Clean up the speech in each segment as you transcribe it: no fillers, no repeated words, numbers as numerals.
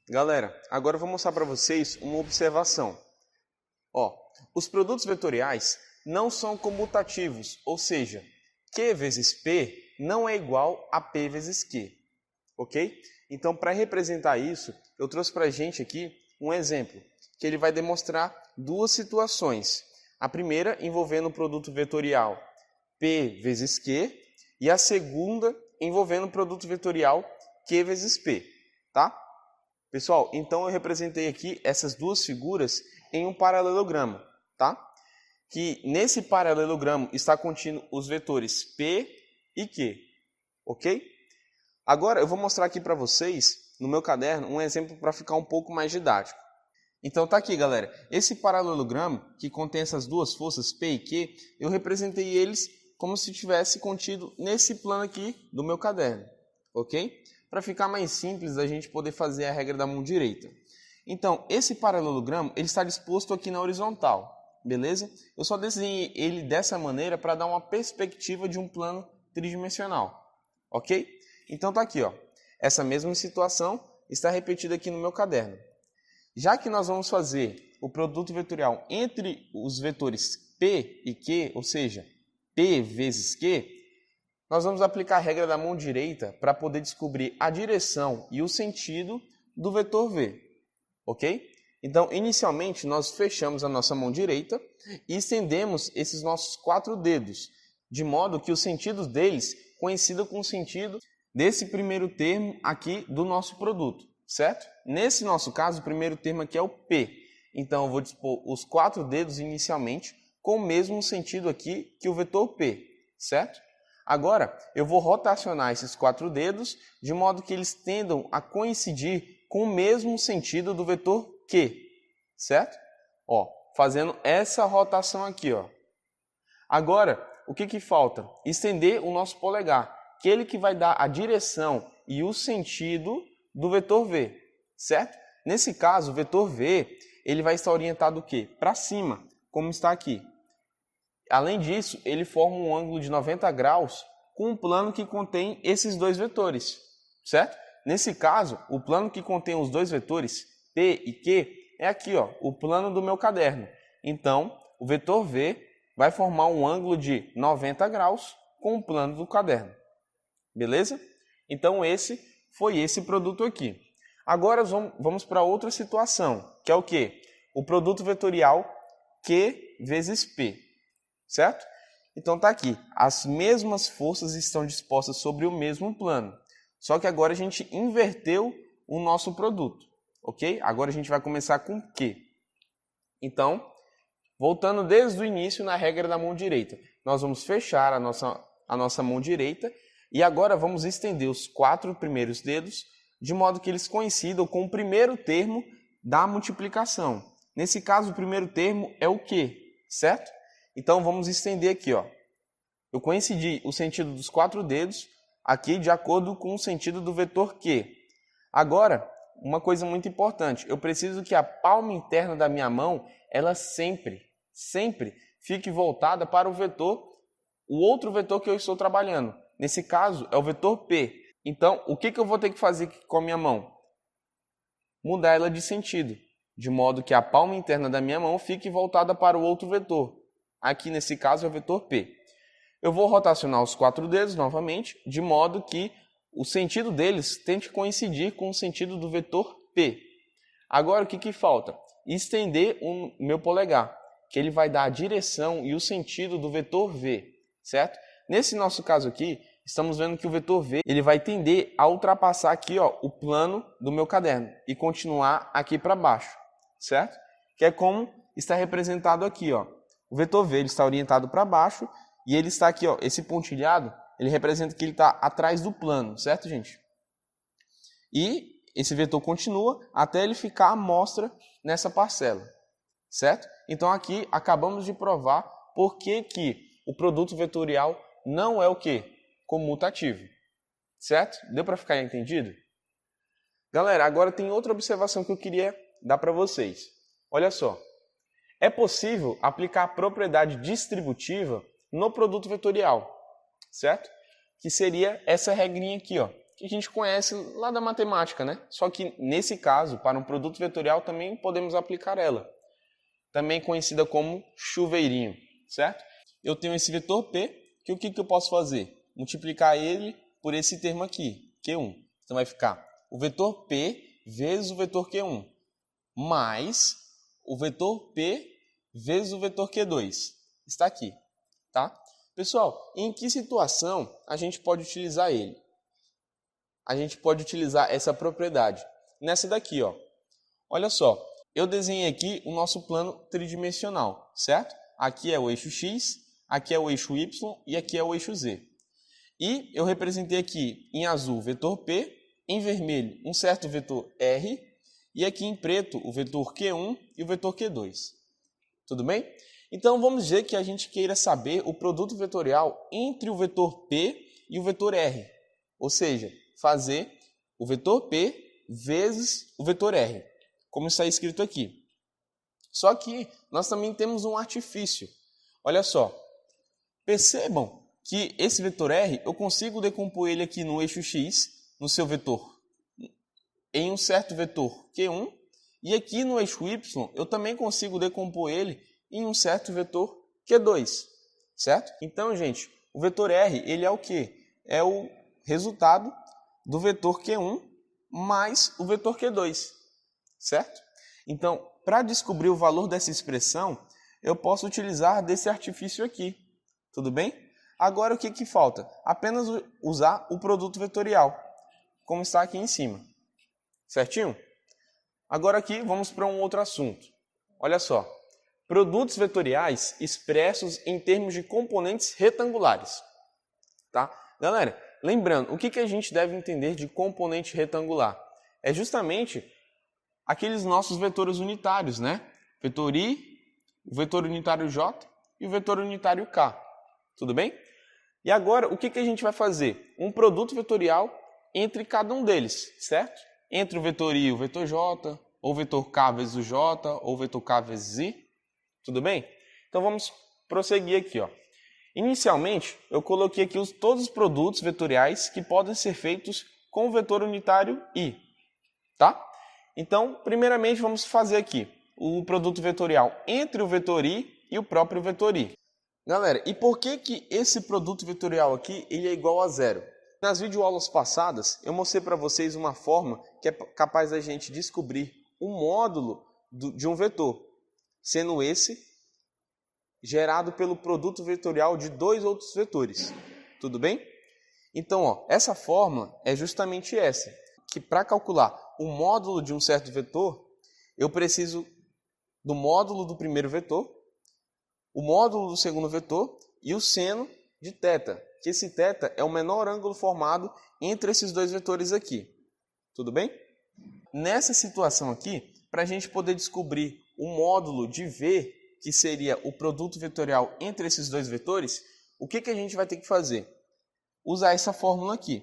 Galera, agora eu vou mostrar para vocês uma observação. Os produtos vetoriais não são comutativos, ou seja, Q vezes P não é igual a P vezes Q, ok? Então, para representar isso, eu trouxe para a gente aqui um exemplo, que ele vai demonstrar duas situações. A primeira envolvendo o produto vetorial P vezes Q e a segunda envolvendo o produto vetorial Q vezes P, tá? Pessoal, então eu representei aqui essas duas figuras em um paralelogramo, tá? Que nesse paralelogramo está contido os vetores P e Q, ok? Agora eu vou mostrar aqui para vocês, no meu caderno, um exemplo para ficar um pouco mais didático. Então tá aqui, galera, esse paralelogramo que contém essas duas forças P e Q, eu representei eles como se tivesse contido nesse plano aqui do meu caderno, ok? Para ficar mais simples a gente poder fazer a regra da mão direita. Então, esse paralelogramo ele está disposto aqui na horizontal, beleza? Eu só desenhei ele dessa maneira para dar uma perspectiva de um plano tridimensional, ok? Então tá aqui, ó. Essa mesma situação está repetida aqui no meu caderno. Já que nós vamos fazer o produto vetorial entre os vetores P e Q, ou seja, P vezes Q, nós vamos aplicar a regra da mão direita para poder descobrir a direção e o sentido do vetor V, ok? Então, inicialmente, nós fechamos a nossa mão direita e estendemos esses nossos 4 dedos, de modo que o sentido deles coincida com o sentido desse primeiro termo aqui do nosso produto, certo? Nesse nosso caso, o primeiro termo aqui é o P. Então, eu vou dispor os 4 dedos inicialmente com o mesmo sentido aqui que o vetor P, certo? Agora, eu vou rotacionar esses 4 dedos de modo que eles tendam a coincidir com o mesmo sentido do vetor Q, certo? Fazendo essa rotação aqui, ó. Agora, o que falta? Estender o nosso polegar, aquele que vai dar a direção e o sentido do vetor V, certo? Nesse caso, o vetor V ele vai estar orientado o quê? Para cima, como está aqui. Além disso, ele forma um ângulo de 90 graus com um plano que contém esses dois vetores, certo? Nesse caso, o plano que contém os dois vetores, P e Q, é aqui, ó, o plano do meu caderno. Então, o vetor V vai formar um ângulo de 90 graus com o plano do caderno. Beleza? Então, esse foi esse produto aqui. Agora, vamos para outra situação, que é o quê? O produto vetorial Q vezes P. Certo? Então tá aqui, as mesmas forças estão dispostas sobre o mesmo plano, só que agora a gente inverteu o nosso produto, ok? Agora a gente vai começar com Q. Então, voltando desde o início na regra da mão direita, nós vamos fechar a nossa mão direita e agora vamos estender os 4 primeiros dedos de modo que eles coincidam com o primeiro termo da multiplicação. Nesse caso, o primeiro termo é o Q, certo? Então, vamos estender aqui, ó. Eu coincidi o sentido dos 4 dedos aqui de acordo com o sentido do vetor Q. Agora, uma coisa muito importante. Eu preciso que a palma interna da minha mão, ela sempre fique voltada para o outro vetor que eu estou trabalhando. Nesse caso, é o vetor P. Então, o que eu vou ter que fazer com a minha mão? Mudar ela de sentido, de modo que a palma interna da minha mão fique voltada para o outro vetor. Aqui, nesse caso, é o vetor P. Eu vou rotacionar os 4 dedos novamente, de modo que o sentido deles tente coincidir com o sentido do vetor P. Agora, o que falta? Estender o meu polegar, que ele vai dar a direção e o sentido do vetor V, certo? Nesse nosso caso aqui, estamos vendo que o vetor V ele vai tender a ultrapassar aqui, ó, o plano do meu caderno e continuar aqui para baixo, certo? Que é como está representado aqui, ó. O vetor V ele está orientado para baixo e ele está aqui, ó, esse pontilhado, ele representa que ele está atrás do plano, certo, gente? E esse vetor continua até ele ficar à mostra nessa parcela, certo? Então aqui acabamos de provar por que o produto vetorial não é o quê? Comutativo, certo? Deu para ficar entendido? Galera, agora tem outra observação que eu queria dar para vocês. Olha só. É possível aplicar a propriedade distributiva no produto vetorial, certo? Que seria essa regrinha aqui, ó. que a gente conhece lá da matemática, né? Só que nesse caso, para um produto vetorial, também podemos aplicar ela. Também conhecida como chuveirinho, certo? Eu tenho esse vetor P, que o que eu posso fazer? Multiplicar ele por esse termo aqui, Q1. Então vai ficar o vetor P vezes o vetor Q1, mais o vetor P vezes o vetor Q2. Está aqui, tá? Pessoal, em que situação a gente pode utilizar ele? A gente pode utilizar essa propriedade. Nessa daqui, ó. Olha só, eu desenhei aqui o nosso plano tridimensional, certo? Aqui é o eixo X, aqui é o eixo Y e aqui é o eixo Z. E eu representei aqui em azul o vetor P, em vermelho um certo vetor R e aqui em preto o vetor Q1 e o vetor Q2. Tudo bem? Então vamos dizer que a gente queira saber o produto vetorial entre o vetor P e o vetor R. Ou seja, fazer o vetor P vezes o vetor R, como está escrito aqui. Só que nós também temos um artifício. Olha só, percebam que esse vetor R, eu consigo decompor ele aqui no eixo X, no seu vetor, em um certo vetor Q1, e aqui no eixo Y, eu também consigo decompor ele em um certo vetor Q2, certo? Então, gente, o vetor R, ele é o quê? É o resultado do vetor Q1 mais o vetor Q2, certo? Então, para descobrir o valor dessa expressão, eu posso utilizar desse artifício aqui, tudo bem? Agora, o que falta? Apenas usar o produto vetorial, como está aqui em cima, certinho? Agora aqui, vamos para um outro assunto. Olha só, produtos vetoriais expressos em termos de componentes retangulares, tá? Galera, lembrando, o que a gente deve entender de componente retangular? É justamente aqueles nossos vetores unitários, né? Vetor I, o vetor unitário J e o vetor unitário K. Tudo bem? E agora, o que a gente vai fazer? Um produto vetorial entre cada um deles, certo? Entre o vetor I e o vetor J, ou o vetor K vezes o J, ou o vetor K vezes I. Tudo bem? Então vamos prosseguir aqui, ó. Inicialmente, eu coloquei aqui todos os produtos vetoriais que podem ser feitos com o vetor unitário I, tá? Então, primeiramente, vamos fazer aqui o produto vetorial entre o vetor I e o próprio vetor I. Galera, e por que esse produto vetorial aqui ele é igual a zero? Nas videoaulas passadas, eu mostrei para vocês uma forma que é capaz da gente descobrir o módulo de um vetor, sendo esse gerado pelo produto vetorial de dois outros vetores. Tudo bem? Então, ó, essa fórmula é justamente essa, que para calcular o módulo de um certo vetor, eu preciso do módulo do primeiro vetor, o módulo do segundo vetor e o seno de θ, que esse θ é o menor ângulo formado entre esses dois vetores aqui. Tudo bem? Nessa situação aqui, para a gente poder descobrir o módulo de V, que seria o produto vetorial entre esses dois vetores, o que a gente vai ter que fazer? Usar essa fórmula aqui.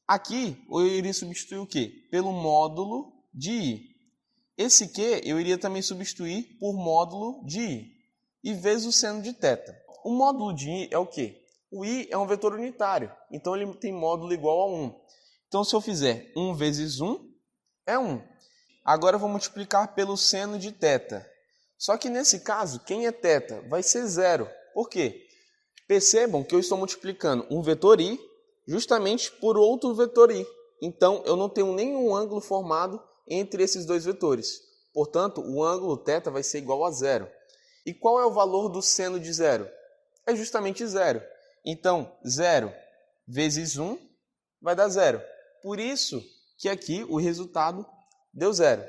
Aqui eu iria substituir o quê? Pelo módulo de I. Esse Q eu iria também substituir por módulo de I e vezes o seno de θ. O módulo de I é o quê? O I é um vetor unitário, então ele tem módulo igual a 1. Então se eu fizer 1 vezes 1, é 1. Agora eu vou multiplicar pelo seno de θ. Só que nesse caso, quem é θ? Vai ser 0. Por quê? Percebam que eu estou multiplicando um vetor I justamente por outro vetor I. Então eu não tenho nenhum ângulo formado entre esses dois vetores. Portanto, o ângulo θ vai ser igual a 0. E qual é o valor do seno de 0? É justamente 0. Então, 0 vezes 1 vai dar 0. Por isso que aqui o resultado deu 0.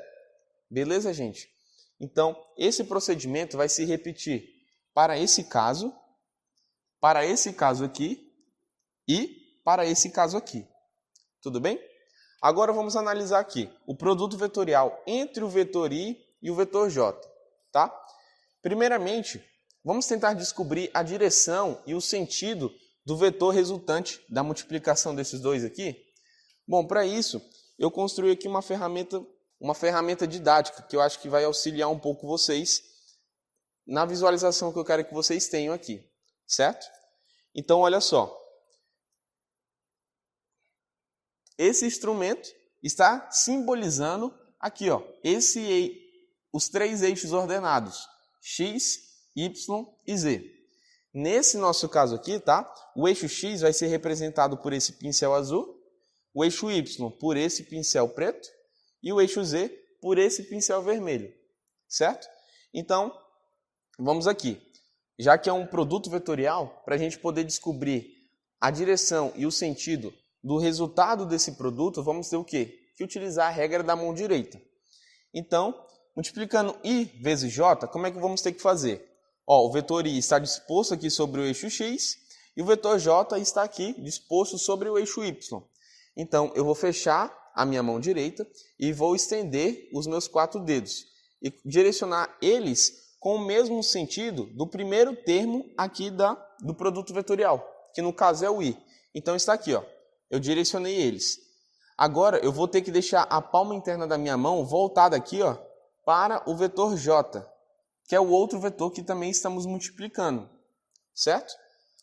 Beleza, gente? Então, esse procedimento vai se repetir para esse caso aqui e para esse caso aqui. Tudo bem? Agora vamos analisar aqui o produto vetorial entre o vetor I e o vetor J, tá? Primeiramente, vamos tentar descobrir a direção e o sentido do vetor resultante da multiplicação desses dois aqui. Bom, para isso, eu construí aqui uma ferramenta didática que eu acho que vai auxiliar um pouco vocês na visualização que eu quero que vocês tenham aqui, certo? Então, olha só. esse instrumento está simbolizando aqui, ó, os 3 eixos ordenados, x, y e z. Nesse nosso caso aqui, tá? O eixo x vai ser representado por esse pincel azul, o eixo y por esse pincel preto e o eixo z por esse pincel vermelho, certo? Então, vamos aqui. Já que é um produto vetorial, para a gente poder descobrir a direção e o sentido do resultado desse produto, vamos ter o quê? Que utilizar a regra da mão direita. Então, multiplicando i vezes j, como é que vamos ter que fazer? Ó, o vetor i está disposto aqui sobre o eixo x e o vetor j está aqui disposto sobre o eixo y. Então, eu vou fechar a minha mão direita e vou estender os meus 4 dedos e direcionar eles com o mesmo sentido do primeiro termo aqui do produto vetorial, que no caso é o i. Então, está aqui, ó, eu direcionei eles. Agora, eu vou ter que deixar a palma interna da minha mão voltada aqui, ó, para o vetor j, que é o outro vetor que também estamos multiplicando, certo?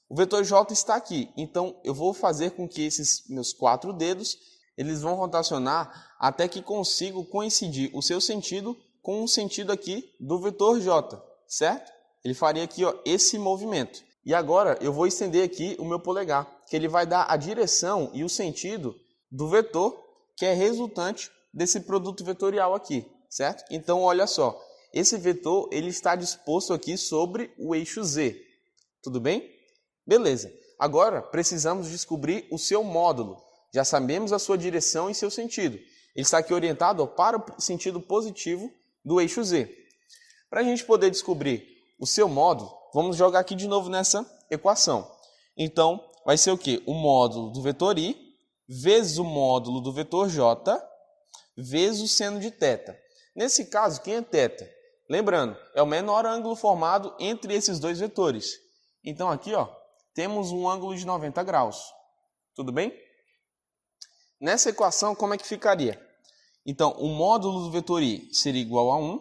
O vetor j está aqui, então eu vou fazer com que esses meus 4 dedos, eles vão rotacionar até que consigo coincidir o seu sentido com o sentido aqui do vetor j, certo? Ele faria aqui, ó, esse movimento. E agora eu vou estender aqui o meu polegar, que ele vai dar a direção e o sentido do vetor que é resultante desse produto vetorial aqui, certo? Então, olha só, esse vetor ele está disposto aqui sobre o eixo z, tudo bem? Beleza. Agora, precisamos descobrir o seu módulo. Já sabemos a sua direção e seu sentido. Ele está aqui orientado para o sentido positivo do eixo z. Para a gente poder descobrir o seu módulo, vamos jogar aqui de novo nessa equação. Então, vai ser o quê? O módulo do vetor i vezes o módulo do vetor j vezes o seno de θ. Nesse caso, quem é θ? Lembrando, é o menor ângulo formado entre esses dois vetores. Então, aqui, ó, temos um ângulo de 90 graus. Tudo bem? Nessa equação, como é que ficaria? Então, o módulo do vetor i seria igual a 1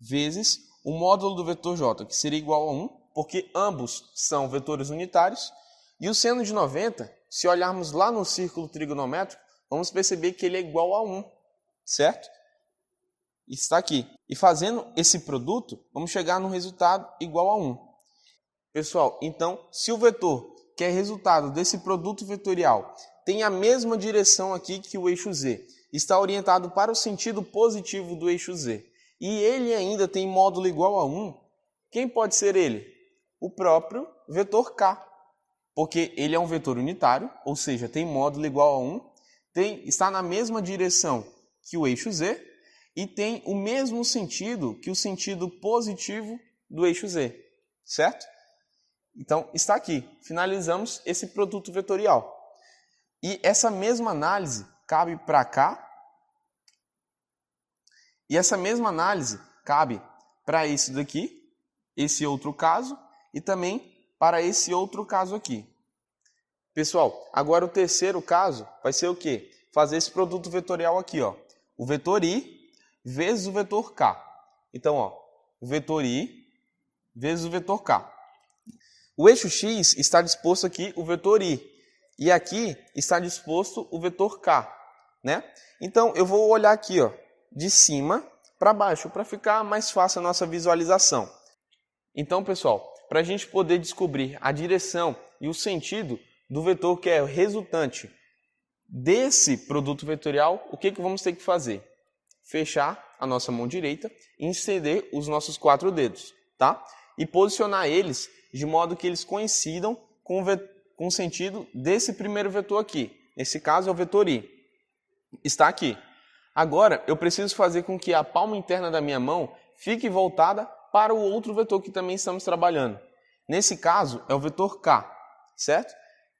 vezes o módulo do vetor j, que seria igual a 1, porque ambos são vetores unitários. E o seno de 90, se olharmos lá no círculo trigonométrico, vamos perceber que ele é igual a 1, certo? Está aqui. E fazendo esse produto, vamos chegar no resultado igual a 1. Pessoal, então, se o vetor, que é resultado desse produto vetorial, tem a mesma direção aqui que o eixo z, está orientado para o sentido positivo do eixo z, e ele ainda tem módulo igual a 1, quem pode ser ele? O próprio vetor k, porque ele é um vetor unitário, ou seja, tem módulo igual a 1, está na mesma direção que o eixo z, e tem o mesmo sentido que o sentido positivo do eixo z, certo? Então, está aqui. Finalizamos esse produto vetorial. E essa mesma análise cabe para cá. E essa mesma análise cabe para esse daqui, esse outro caso, e também para esse outro caso aqui. Pessoal, agora o terceiro caso vai ser o quê? Fazer esse produto vetorial aqui, ó. O vetor i vezes o vetor k. Então, ó, o vetor i vezes o vetor k. O eixo x está disposto aqui o vetor i, e aqui está disposto o vetor k, né? Então, eu vou olhar aqui, ó, de cima para baixo, para ficar mais fácil a nossa visualização. Então, pessoal, para a gente poder descobrir a direção e o sentido do vetor que é resultante desse produto vetorial, o que vamos ter que fazer? Fechar a nossa mão direita e estender os nossos 4 dedos, tá? E posicionar eles de modo que eles coincidam com o sentido desse primeiro vetor aqui. Nesse caso é o vetor i. Está aqui. Agora, eu preciso fazer com que a palma interna da minha mão fique voltada para o outro vetor que também estamos trabalhando. Nesse caso, é o vetor k, certo?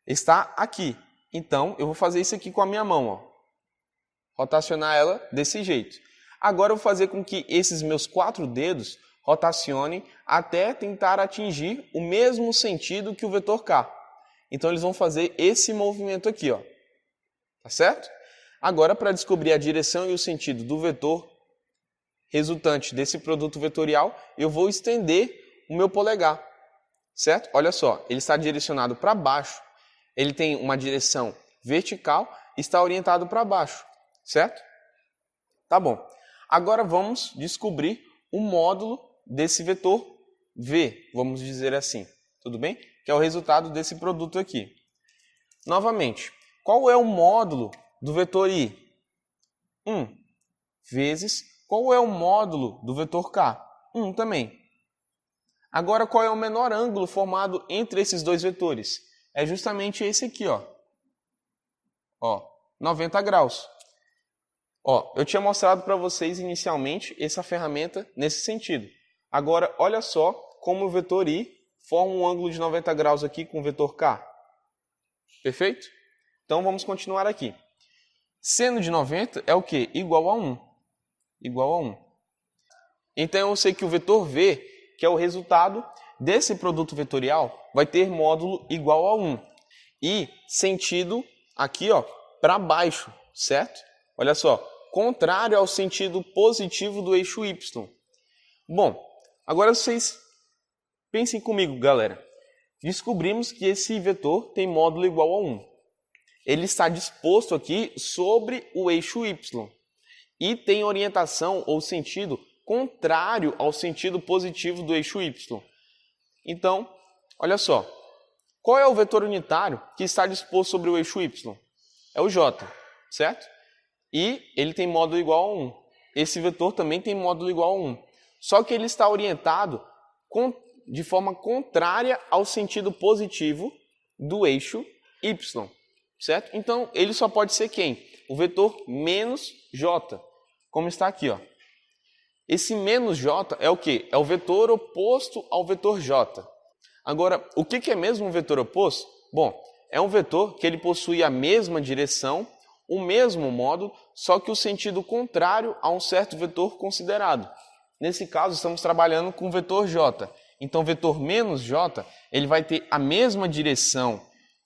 Está aqui. Então, eu vou fazer isso aqui com a minha mão, ó. Rotacionar ela desse jeito. Agora, eu vou fazer com que esses meus 4 dedos rotacionem até tentar atingir o mesmo sentido que o vetor k. Então, eles vão fazer esse movimento aqui, ó. Tá certo? Agora, para descobrir a direção e o sentido do vetor resultante desse produto vetorial, eu vou estender o meu polegar, certo? Olha só, ele está direcionado para baixo, ele tem uma direção vertical está orientado para baixo, certo? Tá bom. Agora vamos descobrir o módulo desse vetor V, vamos dizer assim, tudo bem? Que é o resultado desse produto aqui. Novamente, qual é o módulo do vetor I? 1 vezes qual é o módulo do vetor K? 1 também. Agora, qual é o menor ângulo formado entre esses dois vetores? É justamente esse aqui, ó. 90 graus. Eu tinha mostrado para vocês inicialmente essa ferramenta nesse sentido. Agora, olha só como o vetor I forma um ângulo de 90 graus aqui com o vetor K. Perfeito? Então, vamos continuar aqui. Seno de 90 é o quê? Igual a 1. Igual a 1. Então, eu sei que o vetor V, que é o resultado desse produto vetorial, vai ter módulo igual a 1. E sentido aqui, para baixo, certo? Olha só, contrário ao sentido positivo do eixo Y. Bom, agora vocês pensem comigo, galera. Descobrimos que esse vetor tem módulo igual a 1. Ele está disposto aqui sobre o eixo Y e tem orientação ou sentido contrário ao sentido positivo do eixo Y. Então, olha só, qual é o vetor unitário que está disposto sobre o eixo Y? É o J, certo? E ele tem módulo igual a 1. Esse vetor também tem módulo igual a 1. Só que ele está orientado de forma contrária ao sentido positivo do eixo Y, certo? Então, ele só pode ser quem? O vetor menos J, como está aqui, ó. Esse menos J é o quê? É o vetor oposto ao vetor J. Agora, o que é mesmo um vetor oposto? Bom, é um vetor que ele possui a mesma direção, o mesmo módulo, só que o sentido contrário a um certo vetor considerado. Nesse caso, estamos trabalhando com o vetor J. Então, o vetor menos J, ele vai ter a mesma direção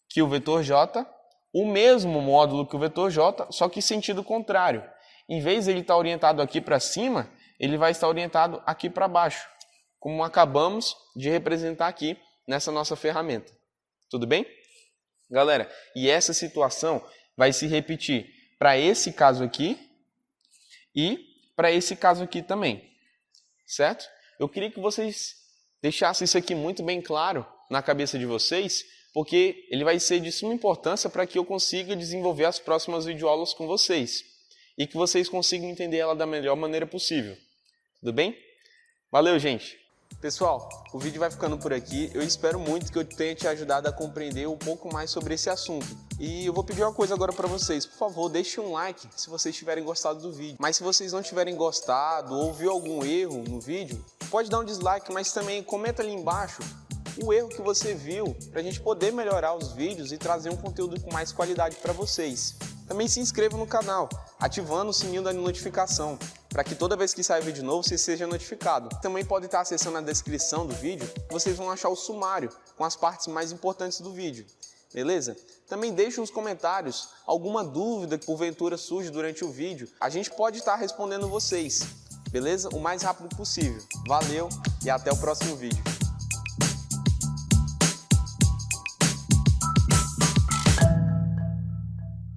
que o vetor J, o mesmo módulo que o vetor J, só que sentido contrário. Em vez de ele estar orientado aqui para cima, ele vai estar orientado aqui para baixo, como acabamos de representar aqui nessa nossa ferramenta. Tudo bem? Galera, e essa situação vai se repetir para esse caso aqui e para esse caso aqui também, certo? Eu queria que vocês deixassem isso aqui muito bem claro na cabeça de vocês, porque ele vai ser de suma importância para que eu consiga desenvolver as próximas videoaulas com vocês e que vocês consigam entender ela da melhor maneira possível. Tudo bem? Valeu, gente! Pessoal, o vídeo vai ficando por aqui. Eu espero muito que eu tenha te ajudado a compreender um pouco mais sobre esse assunto. E eu vou pedir uma coisa agora para vocês. Por favor, deixem um like se vocês tiverem gostado do vídeo. Mas se vocês não tiverem gostado ou viu algum erro no vídeo, pode dar um dislike, mas também comenta ali embaixo o erro que você viu para a gente poder melhorar os vídeos e trazer um conteúdo com mais qualidade para vocês. Também se inscreva no canal, ativando o sininho da notificação, para que toda vez que sair vídeo novo, você seja notificado. Também pode estar acessando a descrição do vídeo, vocês vão achar o sumário com as partes mais importantes do vídeo, beleza? Também deixe nos comentários alguma dúvida que porventura surge durante o vídeo. A gente pode estar respondendo vocês, beleza? O mais rápido possível. Valeu e até o próximo vídeo.